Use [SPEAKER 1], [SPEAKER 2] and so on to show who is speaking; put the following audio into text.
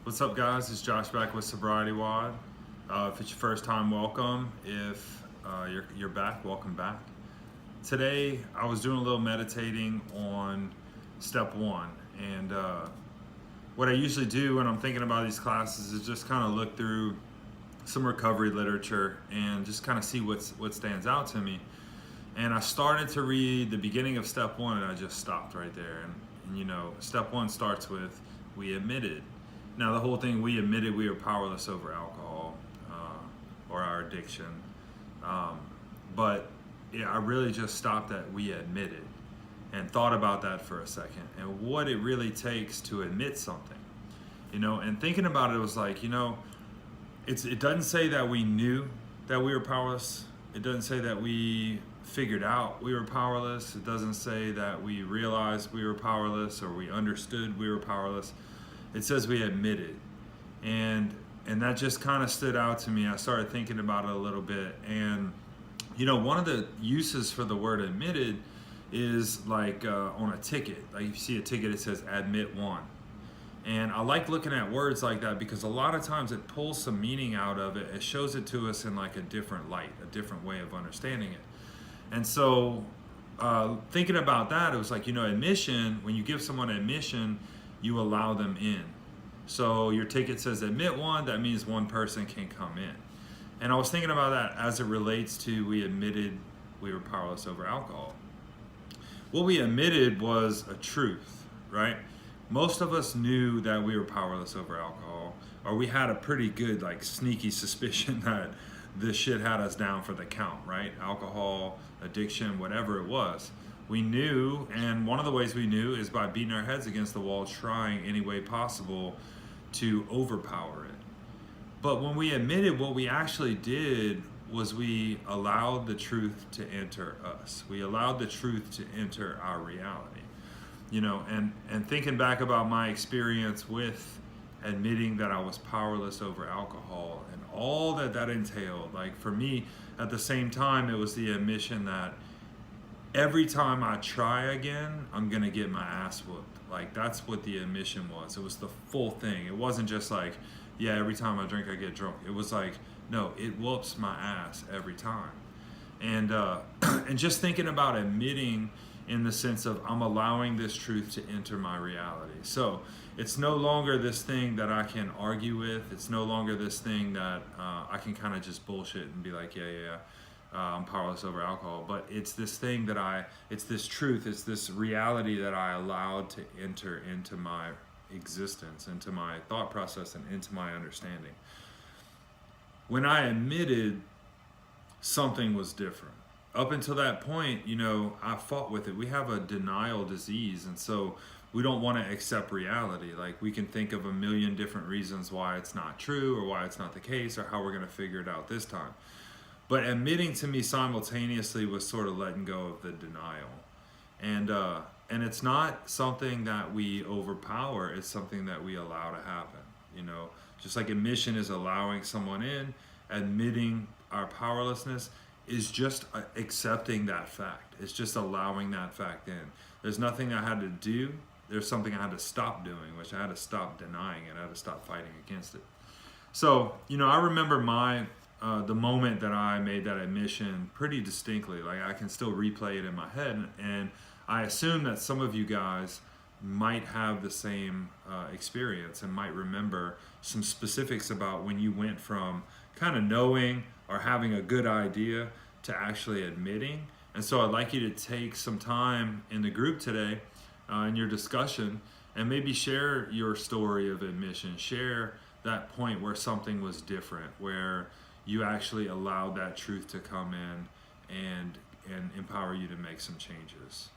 [SPEAKER 1] What's up, guys? It's Josh back with SobrietyWoD. If it's your first time, welcome. If you're back, welcome back. Today, I was doing a little meditating on step one, and what I usually do when I'm thinking about these classes is just kind of look through some recovery literature and just kind of see what stands out to me. And I started to read the beginning of step one, and I just stopped right there. And you know, step one starts with we admitted. Now, the whole thing, we admitted we were powerless over alcohol or our addiction. But yeah, I really just stopped at we admitted and thought about that for a second and what it really takes to admit something. You know, and thinking about it was like, you know, it doesn't say that we knew that we were powerless. It doesn't say that we figured out we were powerless. It doesn't say that we realized we were powerless or we understood we were powerless. It says we admitted, and that just kind of stood out to me. I started thinking about it a little bit, and you know, one of the uses for the word admitted is like on a ticket. Like if you see a ticket, it says admit one, and I like looking at words like that because a lot of times it pulls some meaning out of it. It shows it to us in like a different light, a different way of understanding it. And so thinking about that, it was like, you know, admission, when you give someone admission, you allow them in. So your ticket says admit one, that means one person can come in. And I was thinking about that as it relates to we admitted we were powerless over alcohol. What we admitted was a truth, right? Most of us knew that we were powerless over alcohol, or we had a pretty good, like, sneaky suspicion that this shit had us down for the count, right? Alcohol, addiction, whatever it was. We knew, and one of the ways we knew is by beating our heads against the wall, trying any way possible to overpower it. But when we admitted, what we actually did was we allowed the truth to enter us. We allowed the truth to enter our reality. You know, and thinking back about my experience with admitting that I was powerless over alcohol and all that entailed, like for me, at the same time, it was the admission that every time I try again, I'm gonna get my ass whooped. Like that's what the admission was. It was the full thing. It wasn't just like, yeah, every time I drink, I get drunk. It was like, no, it whoops my ass every time. And and just thinking about admitting in the sense of I'm allowing this truth to enter my reality. So it's no longer this thing that I can argue with. It's no longer this thing that I can kind of just bullshit and be like, yeah. I'm powerless over alcohol, but it's this thing that it's this truth, it's this reality that I allowed to enter into my existence, into my thought process, and into my understanding. When I admitted, something was different. Up until that point, you know, I fought with it. We have a denial disease, and so we don't want to accept reality. Like we can think of a million different reasons why it's not true or why it's not the case or how we're going to figure it out this time. But admitting to me simultaneously was sort of letting go of the denial. And it's not something that we overpower, it's something that we allow to happen. You know, just like admission is allowing someone in, admitting our powerlessness is just accepting that fact. It's just allowing that fact in. There's nothing I had to do, there's something I had to stop doing, which I had to stop denying it, I had to stop fighting against it. So, you know, I remember the moment that I made that admission pretty distinctly. Like I can still replay it in my head, and I assume that some of you guys might have the same experience and might remember some specifics about when you went from kind of knowing or having a good idea to actually admitting. And so I'd like you to take some time in the group today in your discussion and maybe share your story of admission, share that point where something was different, where you actually allowed that truth to come in and empower you to make some changes.